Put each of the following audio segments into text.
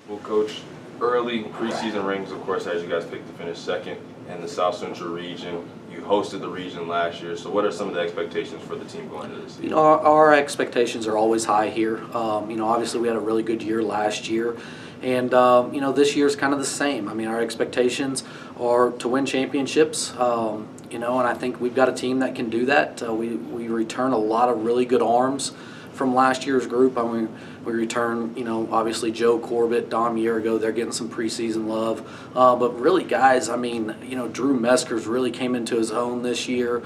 Well, Coach, early preseason rings, of course, as you guys picked to finish second in the South Central region. You hosted the region last year, so what are some of the expectations for the team going into this season? Our expectations are always high here. Obviously we had a really good year last year, and this year's kind of the same. I mean, our expectations are to win championships. And I think we've got a team that can do that. We return a lot of really good arms from last year's group. I mean, we return, obviously Joe Corbett, Dom Yergo, they're getting some preseason love. But really, guys, I mean, Drew Meskers really came into his own this year.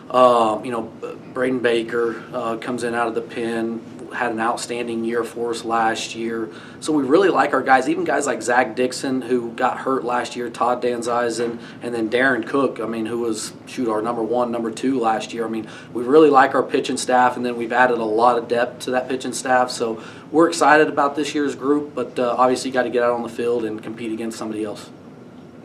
Braden Baker comes in out of the pen, had an outstanding year for us last year. So we really like our guys, even guys like Zach Dixon, who got hurt last year, Todd Danzeisen, and then Darren Cook, I mean, who was, our number 1, number 2 last year. I mean, we really like our pitching staff, and then we've added a lot of depth to that pitching staff. So we're excited about this year's group, but obviously you got to get out on the field and compete against somebody else.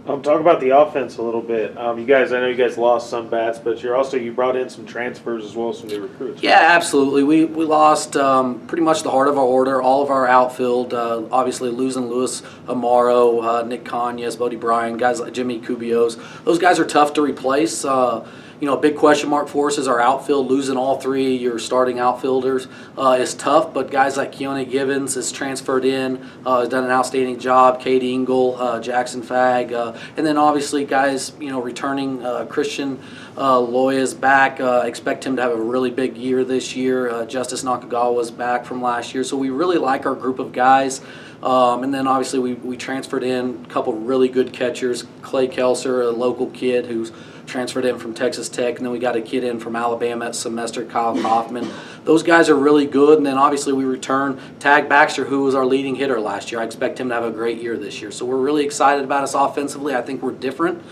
Talk about the offense a little bit. I know you guys lost some bats, but you brought in some transfers as well as some new recruits. Yeah, absolutely. We lost pretty much the heart of our order, all of our outfield. Obviously losing Luis Amaro, Nick Conyas, Bodie Bryan, guys like Jimmy Cubios. Those guys are tough to replace. A big question mark for us is our outfield. Losing all 3 of your starting outfielders is tough, but guys like Keone Givens has transferred in, has done an outstanding job. Cade Engel, Jackson Fagg, and then obviously guys, returning. Christian Loy is back. Expect him to have a really big year this year. Justice Nakagawa was back from last year, so we really like our group of guys. And then obviously we transferred in a couple really good catchers. Clay Kelser, a local kid who's transferred in from Texas Tech, and then we got a kid in from Alabama at semester, Kyle Kaufman. Those guys are really good, and then obviously we return Tag Baxter, who was our leading hitter last year. I expect him to have a great year this year. So we're really excited about us offensively. I think we're different.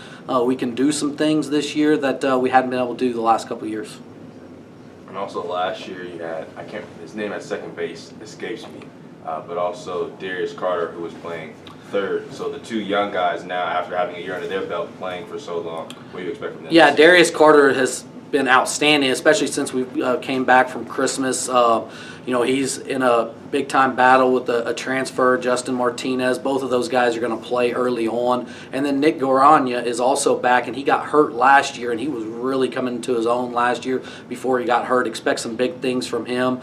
We can do some things this year that we hadn't been able to do the last couple of years. And also last year you had, his name at second base escapes me, but also Darius Carter, who was playing third. So the 2 young guys now, after having a year under their belt playing for so long, what do you expect from them? Yeah, Darius Carter has been outstanding, especially since we came back from Christmas. He's in a big-time battle with a transfer, Justin Martinez. Both of those guys are going to play early on. And then Nick Gorania is also back, and he got hurt last year, and he was really coming to his own last year before he got hurt. Expect some big things from him.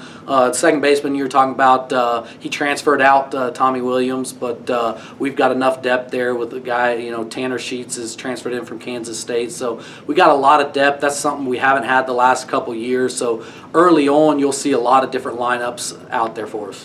Second baseman you were talking about, he transferred out, Tommy Williams, but we've got enough depth there with the guy, Tanner Sheets is transferred in from Kansas State. So we got a lot of depth. That's something we haven't had the last couple years. So early on, you'll see a lot of different lineups out there for us.